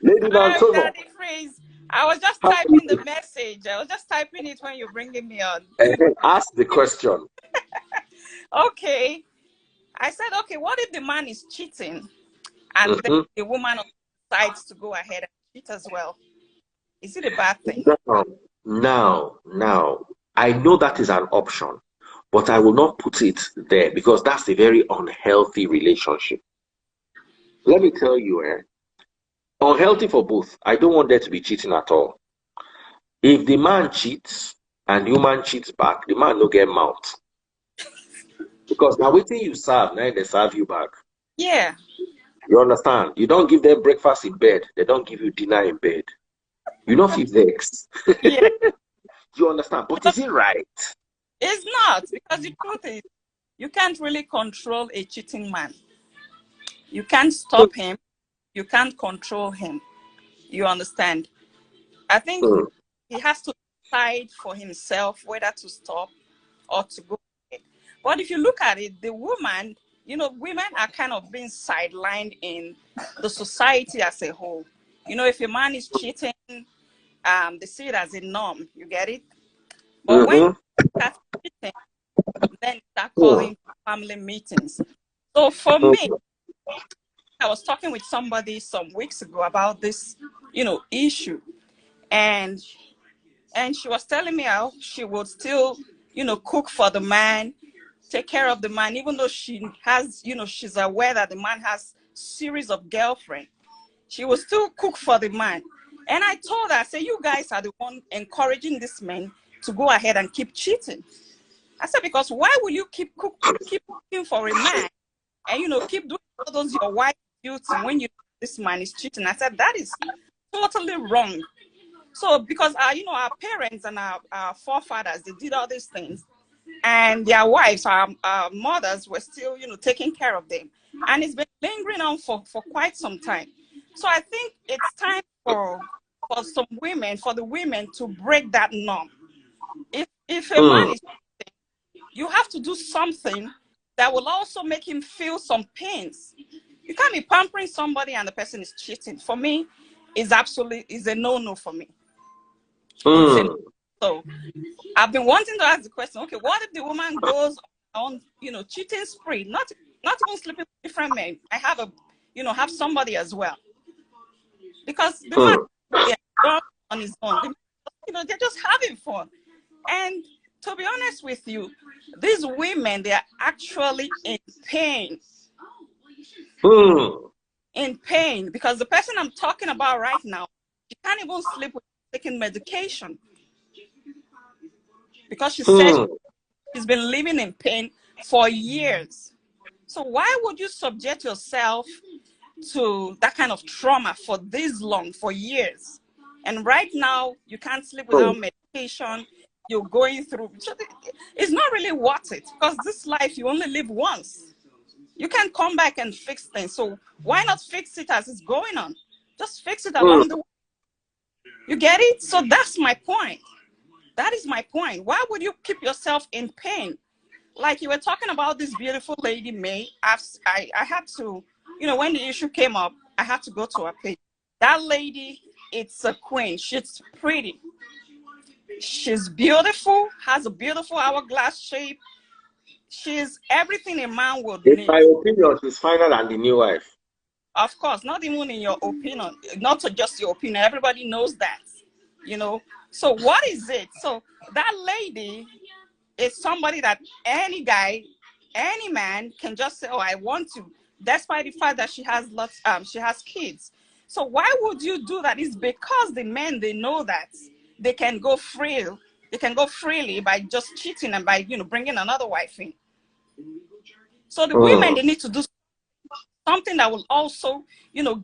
Lady Hi, Nantoma, Daddy Freeze. I was just how are typing the you? message. I was just typing it when you're bringing me on. Ask the question. Okay. I said, okay, what if the man is cheating and then Mhm. the woman decides to go ahead and cheat as well? Is it a bad thing? Now, now, I know that is an option, but I will not put it there because that's a very unhealthy relationship. Let me tell you, unhealthy for both. I don't want there to be cheating at all. If the man cheats and the woman cheats back, the man no get mouth. Because now waiting you serve, now they serve you back. Yeah. You understand? You don't give them breakfast in bed, they don't give you dinner in bed. You know if vex. Yeah. You understand? But But is it right? it's not, because the truth is, you can't really control a cheating man. You can't stop him. You can't control him. You understand? I think Mm, he has to decide for himself whether to stop or to go ahead. But if you look at it, the woman, women are kind of being sidelined in the society as a whole. If a man is cheating, they see it as a norm. You get it? But when mm-hmm, you start cheating, then you start mm, calling family meetings. So for me, mm, I was talking with somebody some weeks ago about this, issue, and she was telling me how she would still, cook for the man, take care of the man, even though she has, she's aware that the man has series of girlfriends. She will still cook for the man. And I told her, I said, you guys are the one encouraging this man to go ahead and keep cheating. I said, because why will you keep cooking for a man and keep doing all those your wife duty when this man is cheating? I said, that is totally wrong. So because our parents and our forefathers, they did all these things, and their wives, our mothers, were still taking care of them, and it's been lingering on for quite some time. So I think it's time for the women to break that norm. If a man mm, is, you have to do something that will also make him feel some pains. You can't be pampering somebody and the person is cheating. For me, is a no-no for me. It's a mm. so I've been wanting to ask the question, okay, what if the woman goes on, cheating spree, not even sleeping with different men? I have have somebody as well. Because the man, Mm. yeah, gone on his own. They're just having fun. And to be honest with you, these women, they are actually in pain. Mm. In pain, because the person I'm talking about right now, she can't even sleep without taking medication, because she says Mm. she's been living in pain for years. So why would you subject yourself to that kind of trauma for this long, for years? And right now, you can't sleep without Mm. medication. You're going through. So it's not really worth it, because this life, you only live once. You can't come back and fix things. So why not fix it as it's going on? Just fix it Mm. along the way. You get it? So that's my point. That is my point. Why would you keep yourself in pain? Like you were talking about this beautiful lady, May. I had to, when the issue came up, I had to go to her page. That lady, it's a queen. She's pretty. She's beautiful, has a beautiful hourglass shape. She's everything a man would In need. my opinion, she's finer than the new wife. Of course, not even in your opinion, not just your opinion. Everybody knows that, you know. So what is it? So that lady is somebody that any guy, any man can just say, "Oh, I want to," despite the fact that she has kids. So why would you do that? It's because the men, they know that they can go free, they can go freely by just cheating and by bringing another wife in. So the women, Mm. they need to do something that will also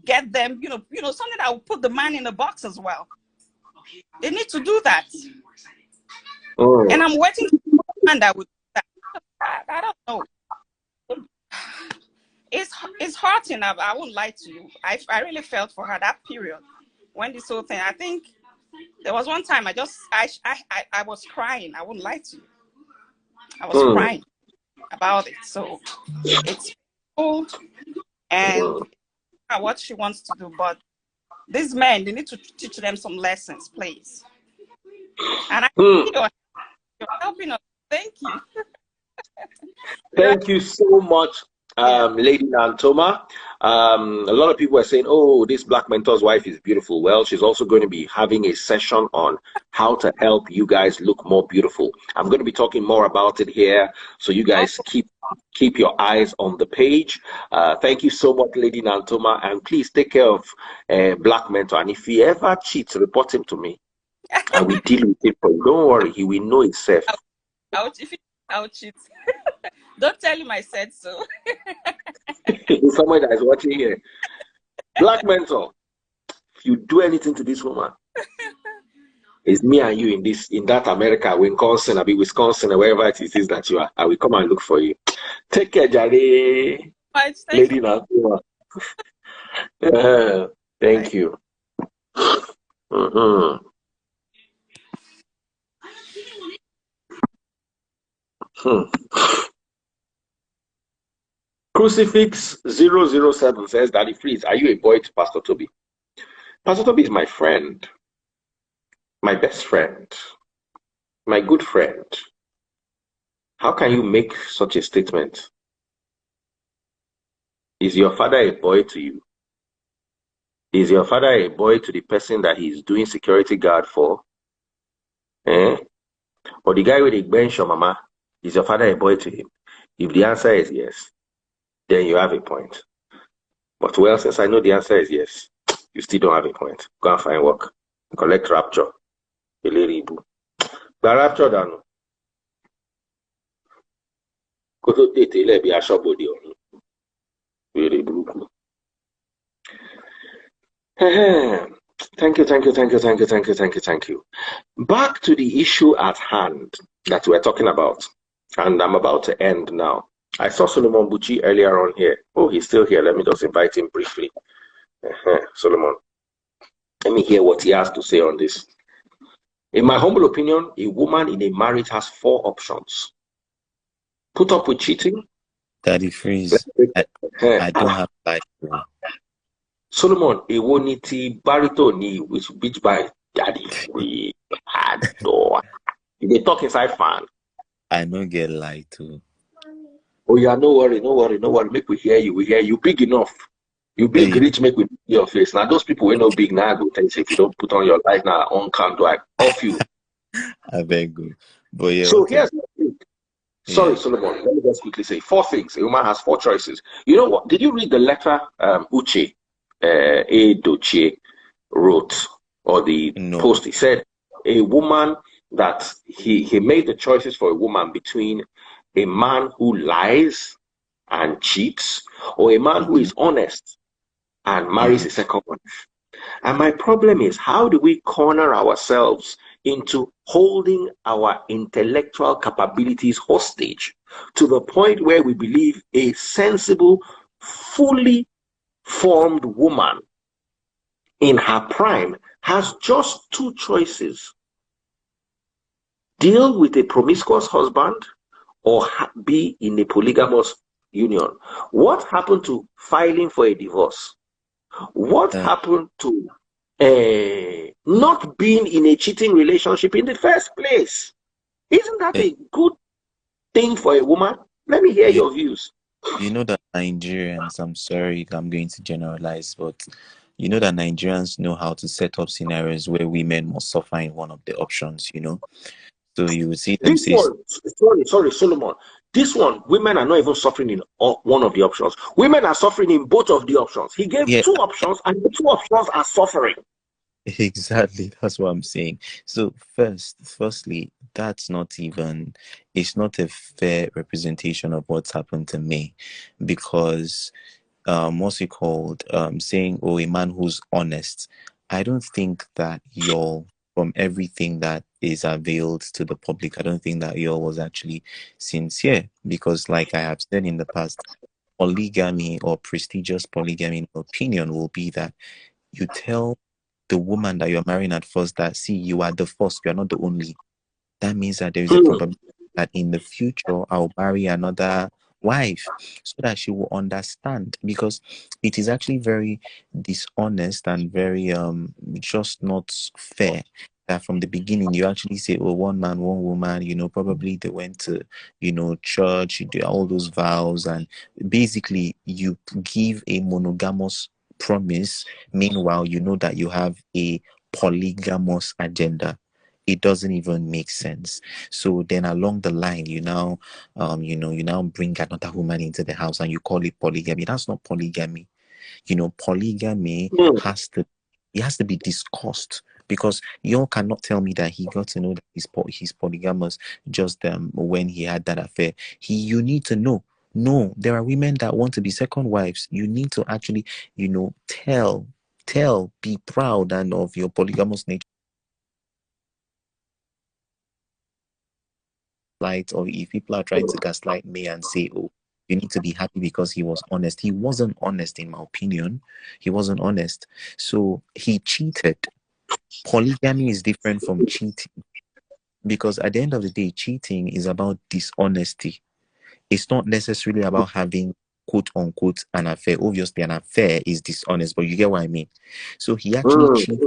get them something that will put the man in the box as well. They need to do that, and Mm. I'm waiting for a man that would do that. I don't know. It's hurting. I won't lie to you. I really felt for her that period when this whole thing. I think there was one time I was crying. I wouldn't lie to you. I was Mm. crying about it. So it's cool, and Mm. what she wants to do, but These men, they need to teach them some lessons, please. And I Hmm. you're helping us. Thank you. Thank you so much, Yeah. Lady Nantoma. A lot of people are saying, oh, this Black mentor's wife is beautiful. Well, she's also going to be having a session on how to help you guys look more beautiful. I'm going to be talking more about it here. So you guys Oh, keep your eyes on the page. Thank you so much, Lady Nantoma. And please take care of Black mentor. And if he ever cheats, report him to me. And we deal with it for you. Don't worry, he will know himself. if you I'll cheat. Don't tell him I said so. Someone that is watching here. Black mentor, if you do anything to this woman, it's me and you in that America, Wisconsin, I'll be Wisconsin, or wherever it is that you are. I will come and look for you. Take care, Jare. But thank Lady you. Nantoma. Bye. Thank you. Mhm. Hmm. Crucifix 007 says, Daddy, please, are you a boy to Pastor Toby? Pastor Toby is my friend, my best friend, my good friend. How can you make such a statement? Is your father a boy to you? Is your father a boy to the person that he's doing security guard for? Eh? Or the guy with the bench your mama, is your father a boy to him? If the answer is yes, then you have a point. But well, since I know the answer is yes, you still don't have a point. Go and find work. Collect rapture. Eleribu. Gba rapture dànù. Kó tó tètè lẹ̀ bí aṣọ́bodè ọ̀run. Wèrè burúkú. Thank you, thank you, thank you, thank you, thank you, thank you, thank you. Back to the issue at hand that we're talking about. And I'm about to end now. I saw Solomon Buchi earlier on here. Oh, he's still here. Let me just invite him briefly. Solomon, let me hear what he has to say on this. In my humble opinion, a woman in a marriage has four options. Put up with cheating. Daddy Freeze, I don't have life. Solomon, èwo ni ti barito ni which by Daddy Freeze. They talk inside fan. I don't get light too. Oh yeah, no worry. Make we hear you. We hear you big enough. You big rich, make we see your face. Now those people we know big now go tell you if you don't put on your light now on count like off you. I beg you. But yeah, So okay. here's the thing. Sorry, Solomon. Let me just quickly say four things. A woman has four choices. You know what? Did you read the letter Uche Edochie wrote or the post? He said a woman that he made the choices for a woman between a man who lies and cheats or a man who is honest and marries a second wife. And my problem is, how do we corner ourselves into holding our intellectual capabilities hostage to the point where we believe a sensible, fully formed woman in her prime has just two choices: deal with a promiscuous husband or be in a polygamous union? What happened to filing for a divorce? What happened to not being in a cheating relationship in the first place? Isn't that a good thing for a woman? Let me hear your views. You know that Nigerians, I'm sorry, I'm going to generalize, but you know that Nigerians know how to set up scenarios where women must suffer in one of the options, you know? So you would see them say... Sorry, Solomon. This one, women are not even suffering in one of the options. Women are suffering in both of the options. He gave two options, and the two options are suffering. Exactly, that's what I'm saying. So firstly, that's not even, it's not a fair representation of what's happened to me, because what's it called? Saying, oh, a man who's honest. I don't think that y'all, from everything that is availed to the public, I don't think that y'all was actually sincere, because like I have said in the past, polygamy or prestigious polygamy, in my opinion, will be that you tell the woman that you're marrying at first that, see, you are the first, you're not the only. That means that there is a probability that in the future I'll marry another wife, so that she will understand, because it is actually very dishonest and very just not fair that from the beginning you actually say, oh, one man, one woman, probably they went to, church, you do all those vows, and basically you give a monogamous promise. Meanwhile, you know that you have a polygamous agenda. It doesn't even make sense. So then along the line, you now bring another woman into the house and you call it polygamy. That's not polygamy. Polygamy Mm. has to be discussed, because you cannot tell me that he got to know that he's polygamous just when he had that affair. You need to know. No, there are women that want to be second wives. You need to actually, be proud and of your polygamous nature. Or if people are trying to gaslight me and say, oh, you need to be happy because he was honest. He wasn't honest, in my opinion. He wasn't honest. So he cheated. Polygamy is different from cheating, because at the end of the day, cheating is about dishonesty. It's not necessarily about having quote unquote an affair. Obviously, an affair is dishonest, but you get what I mean. So he actually cheated.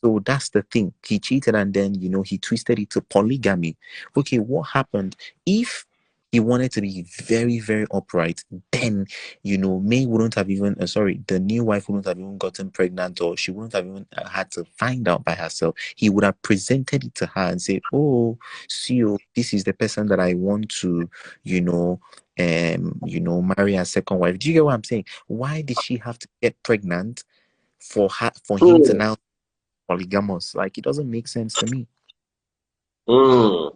So that's the thing. He cheated, and then he twisted it to polygamy. Okay, what happened if he wanted to be very, very upright? Then May wouldn't have even the new wife wouldn't have even gotten pregnant, or she wouldn't have even had to find out by herself. He would have presented it to her and said, oh, see, this is the person that I want to marry as second wife. Do you get what I'm saying? Why did she have to get pregnant for him to now polygamous? Like, it doesn't make sense to me. I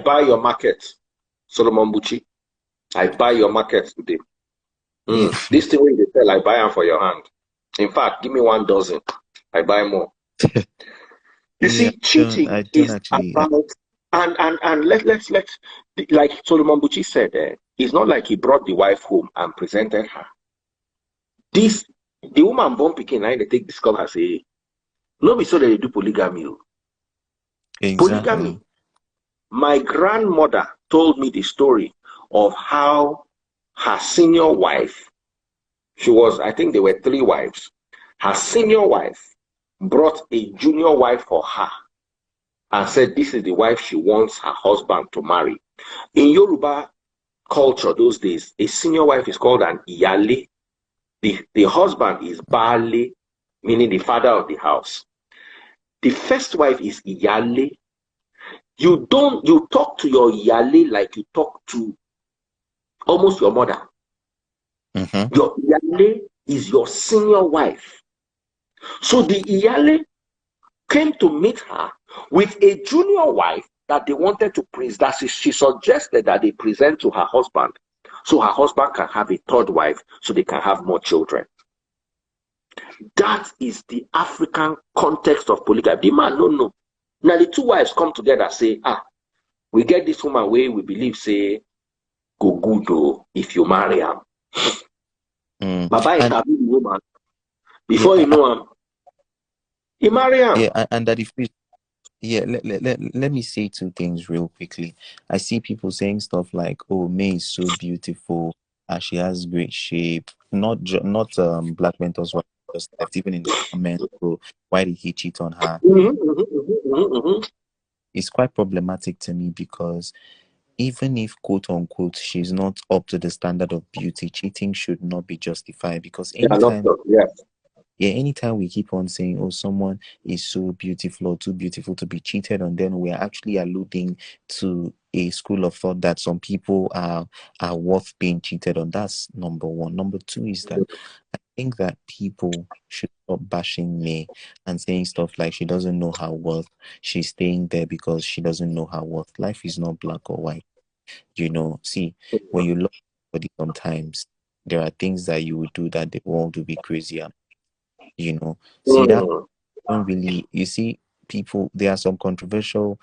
buy your market, Solomon Buchi. I buy your market today. This thing when they sell, I buy them for your hand. In fact, give me 1 dozen. I buy more. You see, cheating is actually, about, and let's like Solomon Buchi said, it's not like he brought the wife home and presented her. The woman born picking, they take this call and say, no, be so that they do polygamy. Exactly. Polygamy. My grandmother told me the story of how her senior wife, I think there were 3 wives. Her senior wife brought a junior wife for her and said this is the wife she wants her husband to marry. In Yoruba culture those days, a senior wife is called an iyale. The husband is Baale, meaning the father of the house. The first wife is iyale. You talk to your iyale like you talk to almost your mother. Your iyale is your senior wife. So the iyale came to meet her with a junior wife that they wanted to present. That she suggested that they present to her husband, so her husband can have a 3rd wife, so they can have more children. That is the African context of polygamy. The man no. Now the 2 wives come together, say, we get this woman where we believe say go good though if you marry her. Baba is having the woman. Before you know him, he marry him. Yeah, and that if we let me say 2 things real quickly. I see people saying stuff like, oh, May is so beautiful, she has great shape. Not black mentors were just left, even in the comments. So why did he cheat on her? It's quite problematic to me, because even if quote unquote she's not up to the standard of beauty, cheating should not be justified. Because anytime we keep on saying, oh, someone is so beautiful or too beautiful to be cheated on, then we're actually alluding to a school of thought that some people are worth being cheated on. That's number 1. Number 2 is that I think that people should stop bashing me and saying stuff like she doesn't know her worth, she's staying there because she doesn't know her worth. Life is not black or white. See, when you love somebody, sometimes there are things that you would do that the world will be crazy at. See, that don't really, you see, people, there are some controversial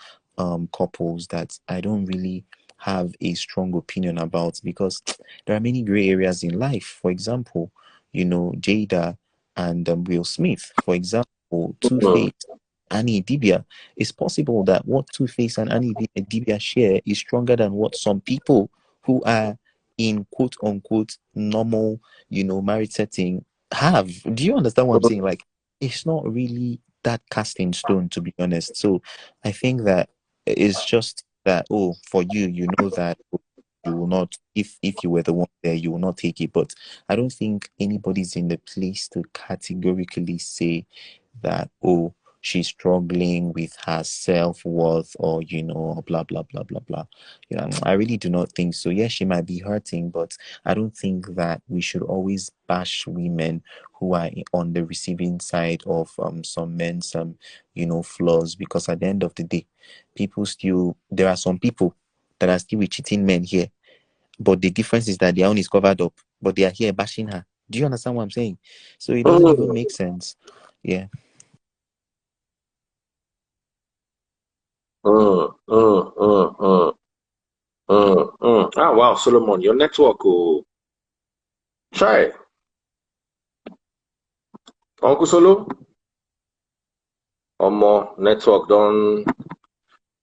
couples that I don't really have a strong opinion about, because there are many gray areas in life. For example, Jada and Will Smith, for example, Two-Face Annie Dibia, it's possible that what Two-Face and Annie Dibia share is stronger than what some people who are in quote unquote normal, married setting have. Do you understand what I'm saying? Like, it's not really that cast in stone, to be honest. So I think that it's just that, oh, for you, that you will not, if you were the one there, you will not take it. But I don't think anybody's in the place to categorically say that, oh, she's struggling with her self-worth, or blah blah blah blah blah. I really do not think so. Yes, she might be hurting, but I don't think that we should always bash women who are on the receiving side of some men's flaws, because at the end of the day, there are some people that are still with cheating men here, but the difference is that their own is covered up, but they are here bashing her. Do you understand what I'm saying? So it doesn't even make sense. Yeah. Ah, wow, Solomon, your network, oh, try. Uncle Solo, more network don't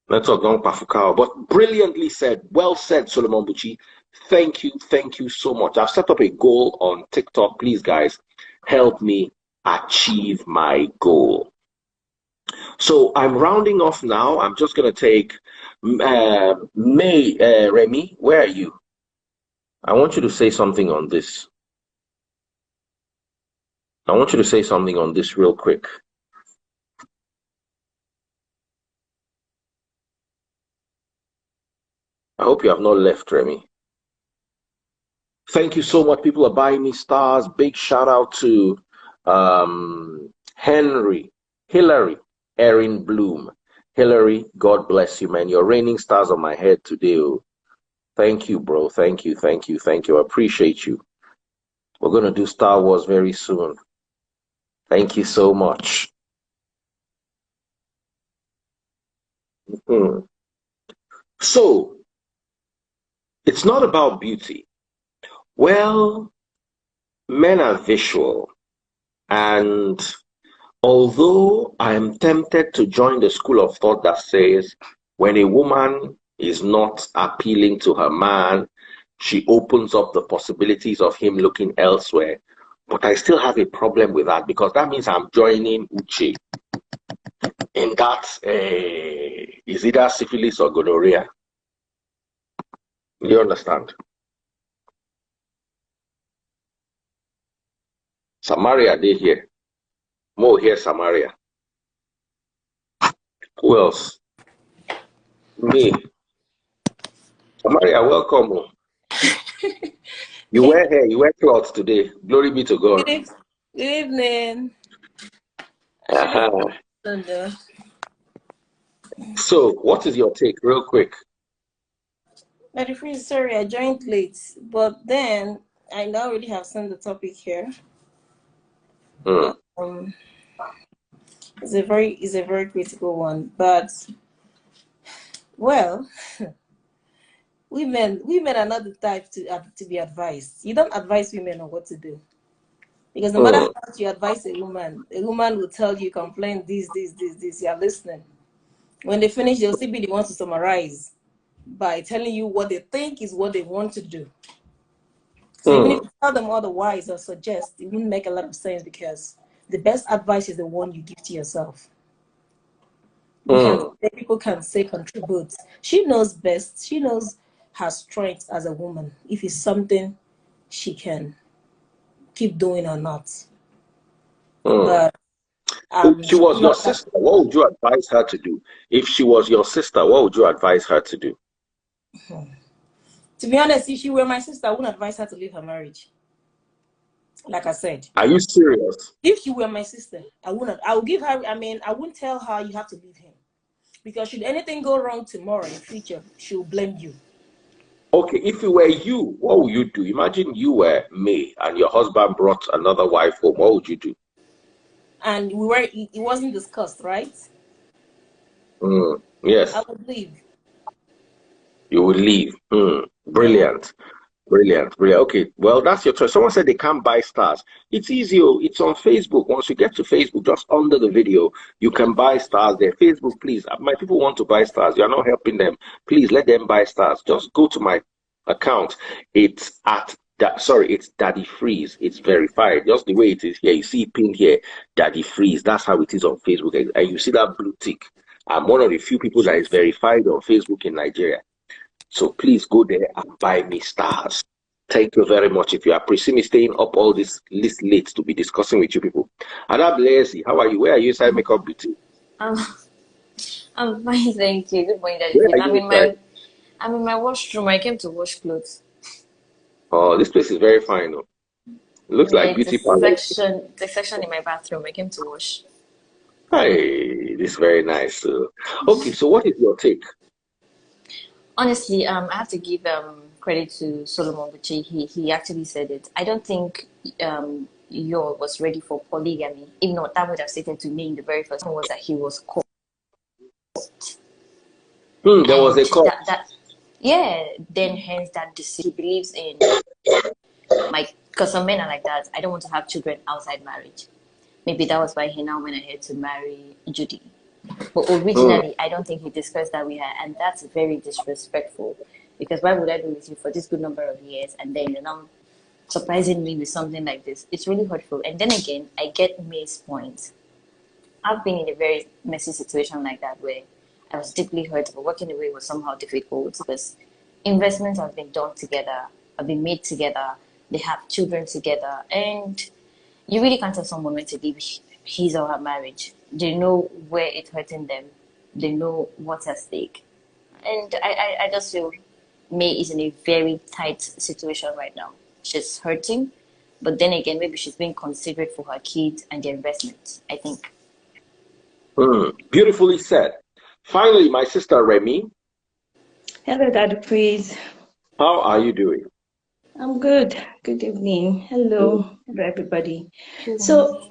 pafuka. But brilliantly said, well said, Solomon Buchi. Thank you so much. I've set up a goal on TikTok. Please, guys, help me achieve my goal. So I'm rounding off now. I'm just gonna take Remy. Where are you? I want you to say something on this. I want you to say something on this real quick. I hope you have not left, Remy. Thank you so much. People are buying me stars. Big shout out to Hillary, Erin Bloom. Hillary, God bless you, man. You're raining stars on my head today. Thank you, bro. Thank you. I appreciate you. We're going to do Star Wars very soon. Thank you so much. So, it's not about beauty. Well, men are visual. And although I am tempted to join the school of thought that says when a woman is not appealing to her man, she opens up the possibilities of him looking elsewhere. But I still have a problem with that, because that means I'm joining Uche in that is either syphilis or gonorrhea. You understand? Samaria, they here. More here, Samaria. Who else? Me. Samaria, welcome. You wear hair, you wear clothes today. Glory be to God. Good evening. So, what is your take, real quick? Very free, sorry, I joined late, but then I now already have sent the topic here. It's a very critical one, but well, women are not the type to be advised. You don't advise women on what to do, because no matter how much you advise a woman will tell you, complain this. You are listening. When they finish, they'll still be the ones to summarize by telling you what they think is what they want to do. So even if you tell them otherwise or suggest, it wouldn't make a lot of sense, because the best advice is the one you give to yourself. People can say contribute. She knows best. She knows her strengths as a woman, if it's something she can keep doing or not. But if she was your sister, what would you advise her to do? If she was your sister, what would you advise her to do? To be honest, if she were my sister, I wouldn't advise her to leave her marriage. Like I said. Are you serious? If she were my sister, I wouldn't. I would give her, I wouldn't tell her you have to leave him. Because should anything go wrong tomorrow in future, she'll blame you. Okay, if it were you, what would you do? Imagine you were me and your husband brought another wife home. What would you do? And it wasn't discussed, right? Yes. I would leave. You would leave. Brilliant. Brilliant, brilliant. Okay, well, that's your choice. Someone said they can't buy stars. It's easy. Oh, it's on Facebook. Once you get to Facebook, just under the video, you can buy stars there. Facebook, please. My people want to buy stars. You're not helping them. Please let them buy stars. Just go to my account. It's at that. Sorry, it's Daddy Freeze. It's verified. Just the way it is here. You see pinned here, Daddy Freeze. That's how it is on Facebook. And you see that blue tick. I'm one of the few people that is verified on Facebook in Nigeria. So please go there and buy me stars. Thank you very much. If you appreciate me staying up all this late to be discussing with you people. Adab Lazy, how are you? Where are you inside Makeup Beauty? I'm fine, thank you. Good morning, Where Daddy. are you I'm in my washroom. I came to wash clothes. Oh, this place is very fine. Though. It looks like It's beauty a parlor. section in my bathroom. I came to wash. Hey, this is very nice. Okay, so what is your take? Honestly, I have to give credit to Solomon Buchi. He actually said it. I don't think Yo was ready for polygamy. If not, that would have stated to me in the very first one was that he was caught. There was a call. Then hence that decision. He believes in because some men are like that. I don't want to have children outside marriage. Maybe that was why he now went ahead to marry Judy. But originally, I don't think he discussed that with her, and that's very disrespectful. Because why would I be with you for this good number of years, and then you're now surprising me with something like this? It's really hurtful. And then again, I get May's point. I've been in a very messy situation like that where I was deeply hurt, but walking away was somehow difficult because investments have been done together, have been made together, they have children together, and you really can't tell someone when to leave his or her marriage. They know where it's hurting them. They know what's at stake. And I just feel May is in a very tight situation right now. She's hurting, but then again, maybe she's being considerate for her kids and their investments, I think. Beautifully said. Finally, my sister Remy. Hello, Daddy Freeze. How are you doing? I'm good. Good evening. Hello, everybody. So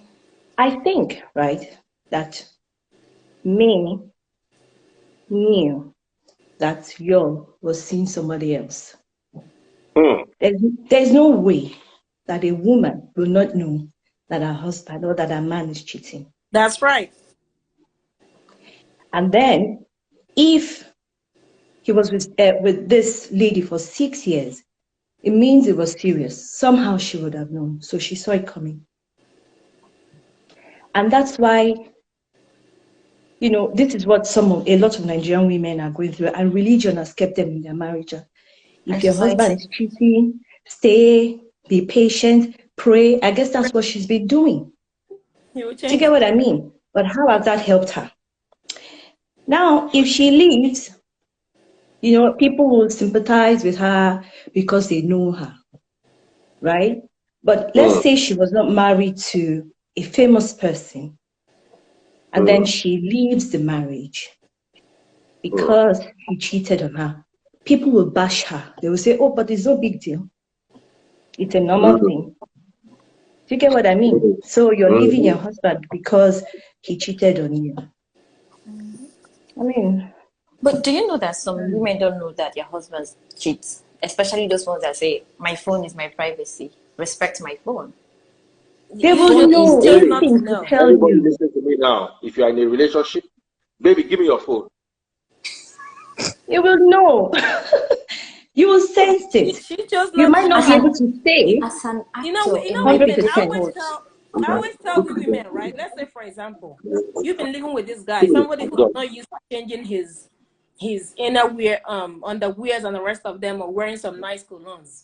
I think, right, that May knew that Yo was seeing somebody else. There's no way that a woman will not know that her husband or that her man is cheating. That's right. And then, if he was with this lady for 6 years, it means it was serious. Somehow she would have known. So she saw it coming. And that's why, you know, this is what a lot of Nigerian women are going through, and religion has kept them in their marriage. If your husband is cheating, stay, be patient, pray. I guess that's what she's been doing. Do you get what I mean? But how has that helped her? Now, if she leaves, you know, people will sympathize with her because they know her, right? But let's say she was not married to a famous person, and then she leaves the marriage because he cheated on her. People will bash her. They will say, oh, but it's no big deal. It's a normal thing. Do you get what I mean? So you're leaving your husband because he cheated on you. I mean... But do you know that some women don't know that their husbands cheat? Especially those ones that say, my phone is my privacy. Respect my phone. They will know anything to tell Everybody you. listen to me now. If you are in a relationship, baby, give me your phone. You will know. You will sense it. You might not be able to say. As an actor, you know, women, I always tell you women, right? Let's say, for example, you've been living with this guy, somebody who's not used to changing his innerwear, underwears and the rest of them, or wearing some nice colognes.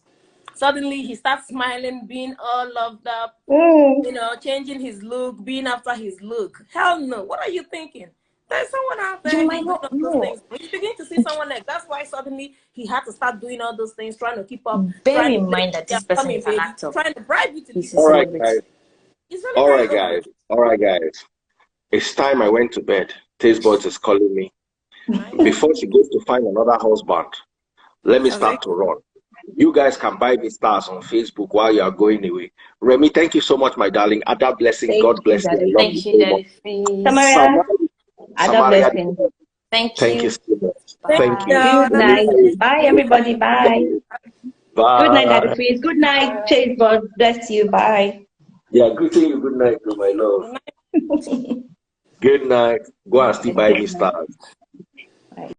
Suddenly he starts smiling, being all loved up, you know, changing his look, being after his look. Hell no. What are you thinking? There's someone out there. You might not know. Things. When you begin to see someone like that's why suddenly he had to start doing all those things, trying to keep up. Bear in mind that this person is an actor. Trying to bribe you to do. All right, guys. All right, guys. It's time I went to bed. Taste Buds is calling me. Before she goes to find another husband, let me start to run. You guys can buy me stars on Facebook while you are going away. Remy, thank you so much, my darling. Ada blessing. God bless you. Thank you, Daddy. Samaria. Ada blessing. Thank you. Thank you so much. Thank Thank you. you. Good night. Bye, everybody. Bye. Bye. Good night, Daddy Freeze. Good night, Chase. God bless you. Bye. Yeah, greeting you. Good night, my love. Good night. Go and still buy me stars. Bye.